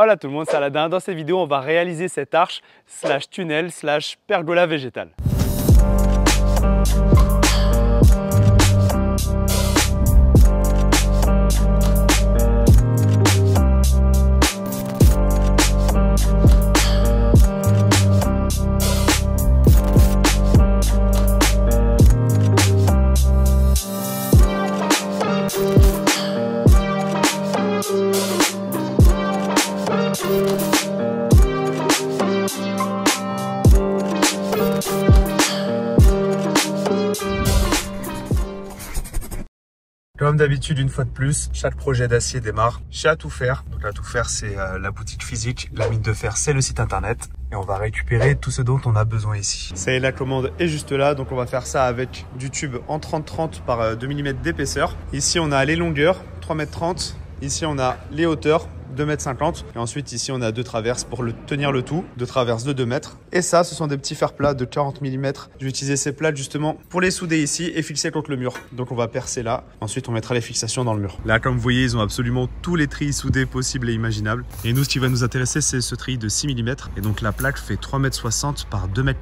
Hola tout le monde, c'est Aladin. Dans cette vidéo, on va réaliser cette arche slash tunnel slash pergola végétale. Comme d'habitude, une fois de plus, chaque projet d'acier démarre chez À Tout Faire. Donc À Tout Faire, c'est la boutique physique. La mine de fer, c'est le site internet. Et on va récupérer tout ce dont on a besoin ici. Ça y est, la commande est juste là. Donc on va faire ça avec du tube en 30-30 par 2 mm d'épaisseur. Ici, on a les longueurs, 3,30 m. Ici, on a les hauteurs, 2,50 m. Et ensuite, ici, on a deux traverses pour tenir le tout. Deux traverses de 2 mètres. Et ça, ce sont des petits fers plats de 40 mm. Je vais utiliser ces plats justement pour les souder ici et fixer contre le mur. Donc, on va percer là. Ensuite, on mettra les fixations dans le mur. Là, comme vous voyez, ils ont absolument tous les trilles soudés possibles et imaginables. Et nous, ce qui va nous intéresser, c'est ce treillis de 6 mm. Et donc, la plaque fait 3,60 m par 2,40 m.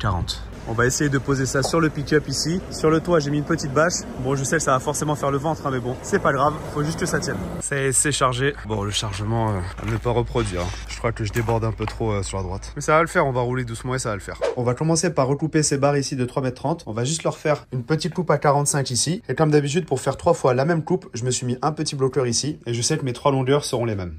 On va essayer de poser ça sur le pick-up ici. Sur le toit, j'ai mis une petite bâche. Bon, je sais que ça va forcément faire le ventre, hein, mais bon, c'est pas grave. Faut juste que ça tienne. C'est chargé. Bon, le chargement, à ne pas reproduire. Je crois que je déborde un peu trop sur la droite. Mais ça va le faire, on va rouler doucement et ça va le faire. On va commencer par recouper ces barres ici de 3,30 m. On va juste leur faire une petite coupe à 45 ici. Et comme d'habitude, pour faire 3 fois la même coupe, je me suis mis un petit bloqueur ici. Et je sais que mes 3 longueurs seront les mêmes.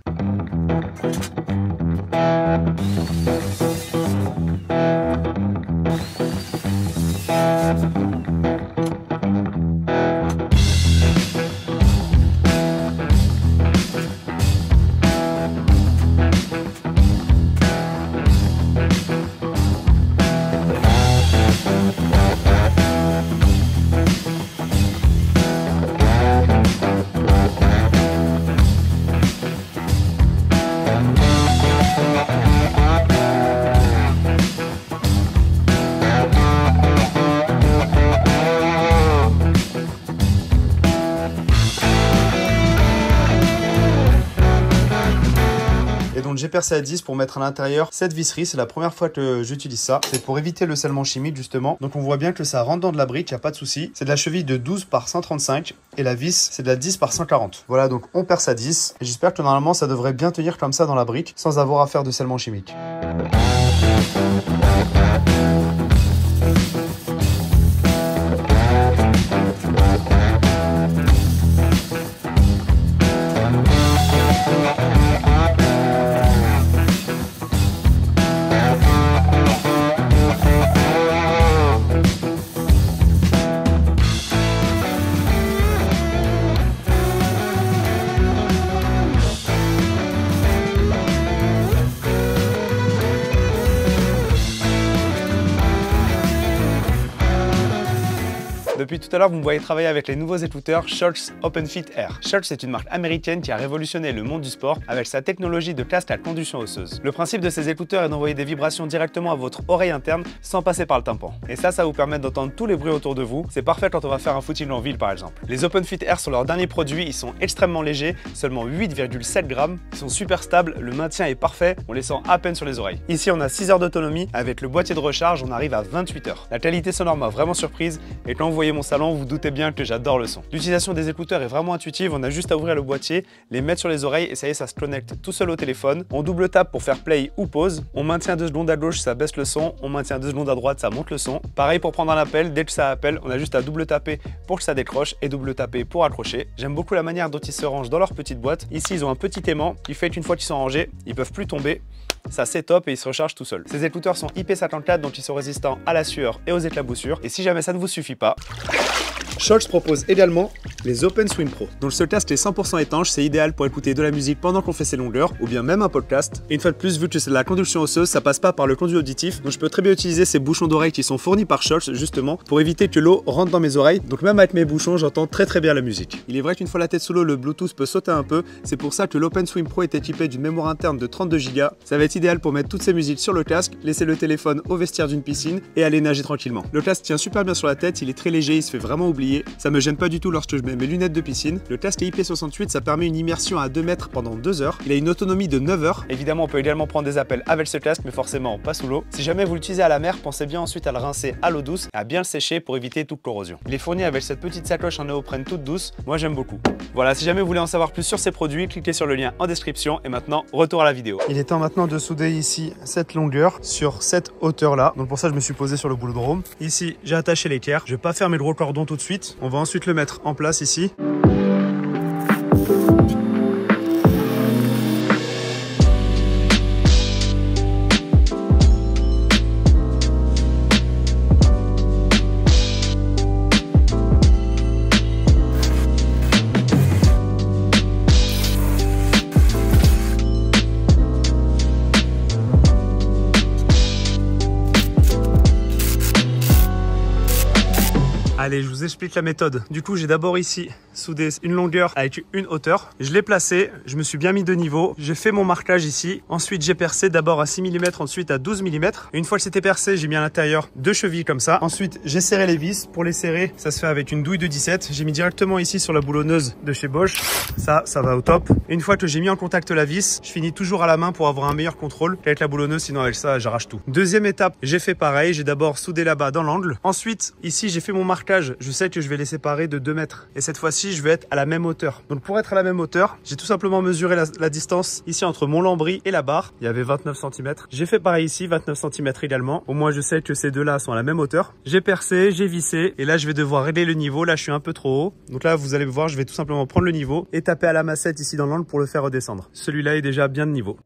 J'ai percé à 10 pour mettre à l'intérieur cette visserie. C'est la première fois que j'utilise ça. C'est pour éviter le scellement chimique justement. Donc on voit bien que ça rentre dans de la brique, il n'y a pas de souci. C'est de la cheville de 12 par 135 et la vis c'est de la 10 par 140. Voilà, donc on perce à 10 et j'espère que normalement ça devrait bien tenir comme ça dans la brique sans avoir à faire de scellement chimique. Depuis tout à l'heure, vous me voyez travailler avec les nouveaux écouteurs Scholz OpenFit Air. Scholz est une marque américaine qui a révolutionné le monde du sport avec sa technologie de casque à conduction osseuse. Le principe de ces écouteurs est d'envoyer des vibrations directement à votre oreille interne sans passer par le tympan. Et ça vous permet d'entendre tous les bruits autour de vous. C'est parfait quand on va faire un footing en ville par exemple. Les OpenFit Air sont leurs derniers produits, ils sont extrêmement légers, seulement 8,7 grammes. Ils sont super stables, le maintien est parfait, on les sent à peine sur les oreilles. Ici on a 6 heures d'autonomie, avec le boîtier de recharge on arrive à 28 heures. La qualité sonore m'a vraiment surprise et quand vous voyez mon salon, vous doutez bien que j'adore le son. L'utilisation des écouteurs est vraiment intuitive, on a juste à ouvrir le boîtier, les mettre sur les oreilles et ça y est, ça se connecte tout seul au téléphone. On double tape pour faire play ou pause, on maintient 2 secondes à gauche, ça baisse le son, on maintient 2 secondes à droite, ça monte le son. Pareil pour prendre un appel, dès que ça appelle, on a juste à double taper pour que ça décroche et double taper pour accrocher. J'aime beaucoup la manière dont ils se rangent dans leur petite boîte. Ici, ils ont un petit aimant qui fait qu'une fois qu'ils sont rangés, ils peuvent plus tomber. Ça c'est top et ils se rechargent tout seuls. Ces écouteurs sont IP54 donc ils sont résistants à la sueur et aux éclaboussures. Et si jamais ça ne vous suffit pas, Scholz propose également les Open Swim Pro. Donc ce casque est 100% étanche, c'est idéal pour écouter de la musique pendant qu'on fait ses longueurs ou bien même un podcast. Et une fois de plus, vu que c'est de la conduction osseuse, ça passe pas par le conduit auditif. Donc je peux très bien utiliser ces bouchons d'oreilles qui sont fournis par Scholz justement pour éviter que l'eau rentre dans mes oreilles. Donc même avec mes bouchons, j'entends très bien la musique. Il est vrai qu'une fois la tête sous l'eau, le Bluetooth peut sauter un peu. C'est pour ça que l'Open Swim Pro est équipé d'une mémoire interne de 32 Go. Ça va être idéal pour mettre toutes ces musiques sur le casque, laisser le téléphone au vestiaire d'une piscine et aller nager tranquillement. Le casque tient super bien sur la tête, il est très léger, il se fait vraiment oublier. oublié, ça me gêne pas du tout lorsque je mets mes lunettes de piscine. Le casque IP68, ça permet une immersion à 2 mètres pendant 2 heures. Il a une autonomie de 9 heures. Évidemment, on peut également prendre des appels avec ce casque, mais forcément pas sous l'eau. Si jamais vous l'utilisez à la mer, pensez bien ensuite à le rincer à l'eau douce et à bien le sécher pour éviter toute corrosion. Il est fourni avec cette petite sacoche en néoprène toute douce. Moi, j'aime beaucoup. Voilà, si jamais vous voulez en savoir plus sur ces produits, cliquez sur le lien en description. Et maintenant, retour à la vidéo. Il est temps maintenant de souder ici cette longueur sur cette hauteur-là. Donc pour ça, je me suis posé sur le boulodrome. Ici, j'ai attaché l'équerre. Je vais pas fermer le gros cordon tout de suite. On va ensuite le mettre en place ici. Allez, je vous explique la méthode. Du coup, j'ai d'abord ici soudé une longueur avec une hauteur. Je l'ai placé, je me suis bien mis de niveau. J'ai fait mon marquage ici. Ensuite, j'ai percé d'abord à 6 mm, ensuite à 12 mm. Et une fois que c'était percé, j'ai mis à l'intérieur 2 chevilles comme ça. Ensuite, j'ai serré les vis. Pour les serrer, ça se fait avec une douille de 17. J'ai mis directement ici sur la boulonneuse de chez Bosch. Ça va au top. Et une fois que j'ai mis en contact la vis, je finis toujours à la main pour avoir un meilleur contrôle qu'avec la boulonneuse. Sinon, avec ça, j'arrache tout. Deuxième étape, j'ai fait pareil. J'ai d'abord soudé là-bas dans l'angle. Ensuite, ici, j'ai fait mon marquage. Je sais que je vais les séparer de 2 mètres. Et cette fois-ci, je vais être à la même hauteur. Donc pour être à la même hauteur, j'ai tout simplement mesuré la distance ici entre mon lambris et la barre. Il y avait 29 cm. J'ai fait pareil ici, 29 cm également. Au moins, je sais que ces deux-là sont à la même hauteur. J'ai percé, j'ai vissé. Et là, je vais devoir régler le niveau. Là, je suis un peu trop haut. Donc là, vous allez voir, je vais tout simplement prendre le niveau et taper à la massette ici dans l'angle pour le faire redescendre. Celui-là est déjà bien de niveau.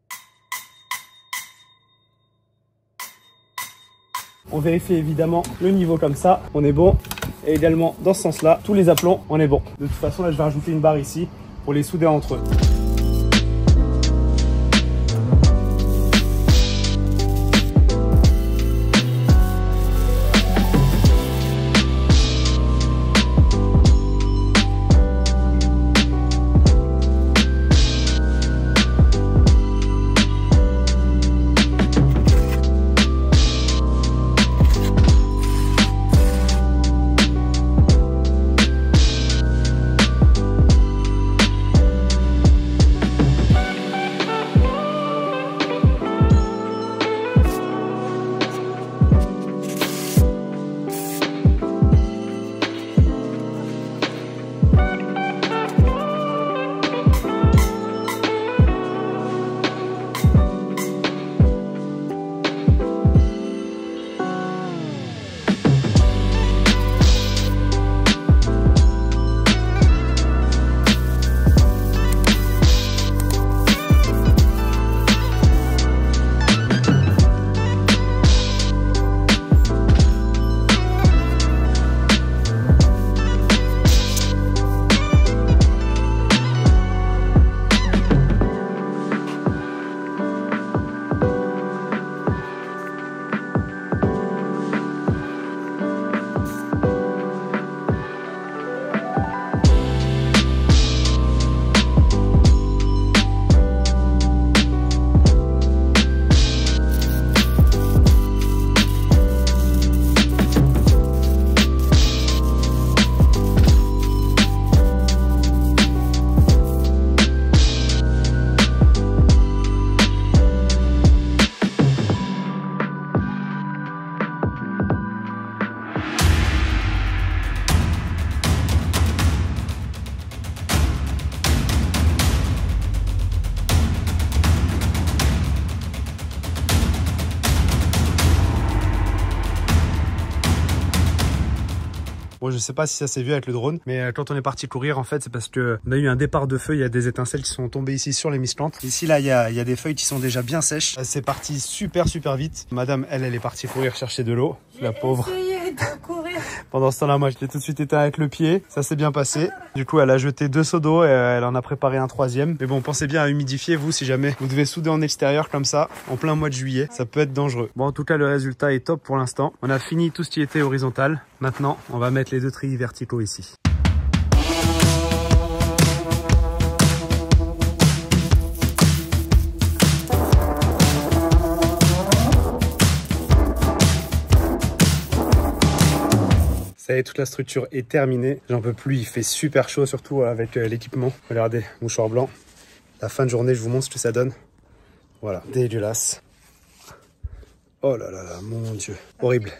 On vérifie évidemment le niveau comme ça, on est bon. Et également dans ce sens-là, tous les aplombs, on est bon. De toute façon, là, je vais rajouter une barre ici pour les souder entre eux. Bon, je sais pas si ça s'est vu avec le drone, mais quand on est parti courir, en fait, c'est parce que on a eu un départ de feu. Il y a des étincelles qui sont tombées ici sur les misplantes. Ici, là, il y a des feuilles qui sont déjà bien sèches. C'est parti super vite. Madame, elle est partie courir chercher de l'eau. La pauvre. De courir. Pendant ce temps-là, moi, je l'ai tout de suite éteint avec le pied. Ça s'est bien passé. Du coup, elle a jeté 2 seaux d'eau et elle en a préparé un 3e. Mais bon, pensez bien à humidifier, vous, si jamais vous devez souder en extérieur comme ça, en plein mois de juillet. Ça peut être dangereux. Bon, en tout cas, le résultat est top pour l'instant. On a fini tout ce qui était horizontal. Maintenant, on va mettre les 2 treillis verticaux ici. Ça Ça y est, toute la structure est terminée. J'en peux plus, il fait super chaud, surtout avec l'équipement. Regardez, mouchoir blanc. La fin de journée, je vous montre ce que ça donne. Voilà, dégueulasse. Oh là là là, mon Dieu, horrible.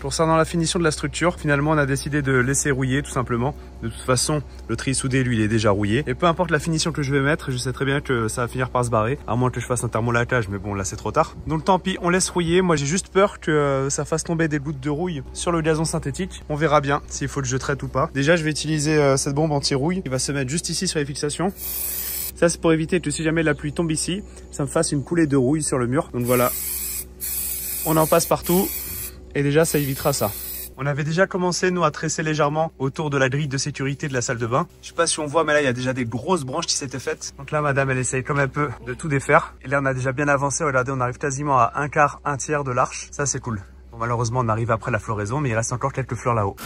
Concernant la finition de la structure, finalement on a décidé de laisser rouiller tout simplement. De toute façon, le tri soudé lui il est déjà rouillé. Et peu importe la finition que je vais mettre, je sais très bien que ça va finir par se barrer. À moins que je fasse un thermolaquage, mais bon là c'est trop tard. Donc tant pis, on laisse rouiller. Moi j'ai juste peur que ça fasse tomber des gouttes de rouille sur le gazon synthétique. On verra bien s'il faut que je traite ou pas. Déjà je vais utiliser cette bombe anti-rouille qui va se mettre juste ici sur les fixations. Ça c'est pour éviter que si jamais la pluie tombe ici, ça me fasse une coulée de rouille sur le mur. Donc voilà, on en passe partout. Et déjà, ça évitera ça. On avait déjà commencé, nous, à tresser légèrement autour de la grille de sécurité de la salle de bain. Je sais pas si on voit, mais là, il y a déjà des grosses branches qui s'étaient faites. Donc là, madame, elle essaye comme un peu de tout défaire. Et là, on a déjà bien avancé. Regardez, on arrive quasiment à un quart, un tiers de l'arche. Ça, c'est cool. Bon, malheureusement, on arrive après la floraison, mais il reste encore quelques fleurs là-haut.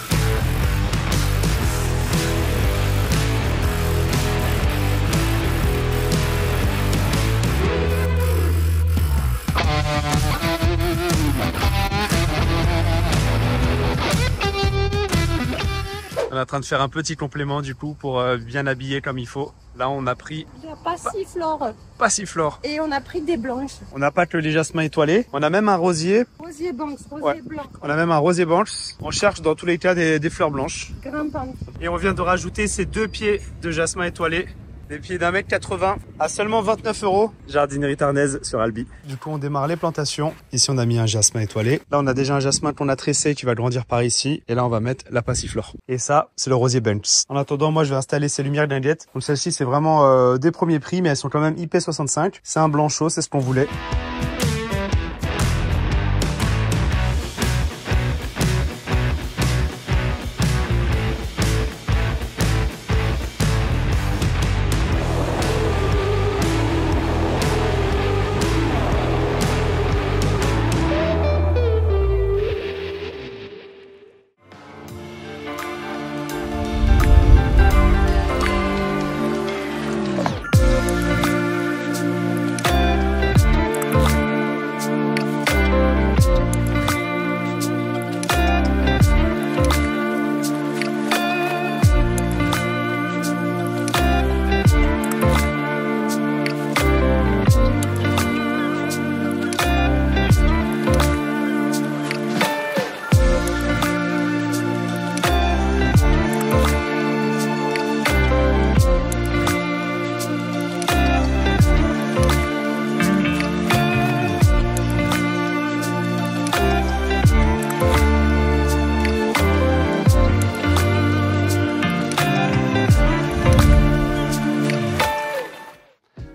On est en train de faire un petit complément du coup pour bien habiller comme il faut. Là on a pris la passiflore. Passiflore. Et on a pris des blanches. On n'a pas que les jasmins étoilés. On a même un rosier. Rosier banks, rosier blanc. On a même un rosier banks. On cherche dans tous les cas des fleurs blanches. Grimpante. Et on vient de rajouter ces 2 pieds de jasmin étoilé. Des pieds d'1,80 m à seulement 29 €. Jardinerie Tarnaise sur Albi. Du coup, on démarre les plantations. Ici, on a mis un jasmin étoilé. Là, on a déjà un jasmin qu'on a tressé qui va grandir par ici. Et là, on va mettre la passiflore. Et ça, c'est le rosier Banks. En attendant, moi, je vais installer ces lumières guinguettes. Donc, celles-ci, c'est vraiment des premiers prix, mais elles sont quand même IP65. C'est un blanc chaud, c'est ce qu'on voulait.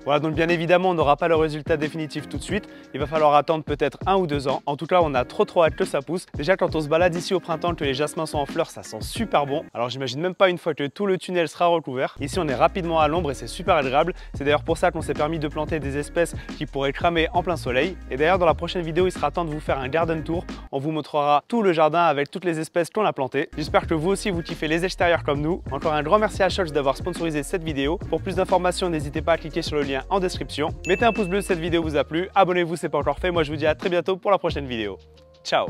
Voilà, donc bien évidemment, on n'aura pas le résultat définitif tout de suite. Il va falloir attendre peut-être 1 ou 2 ans. En tout cas, on a trop hâte que ça pousse. Déjà, quand on se balade ici au printemps, que les jasmins sont en fleurs, ça sent super bon. Alors, j'imagine même pas une fois que tout le tunnel sera recouvert. Ici, on est rapidement à l'ombre et c'est super agréable. C'est d'ailleurs pour ça qu'on s'est permis de planter des espèces qui pourraient cramer en plein soleil. Et d'ailleurs, dans la prochaine vidéo, il sera temps de vous faire un garden tour. On vous montrera tout le jardin avec toutes les espèces qu'on a plantées. J'espère que vous aussi, vous kiffez les extérieurs comme nous. Encore un grand merci à Scholz d'avoir sponsorisé cette vidéo. Pour plus d'informations, n'hésitez pas à cliquer sur le lien en description. Mettez un pouce bleu si cette vidéo vous a plu, abonnez-vous si ce n'est pas encore fait. Moi je vous dis à très bientôt pour la prochaine vidéo. Ciao!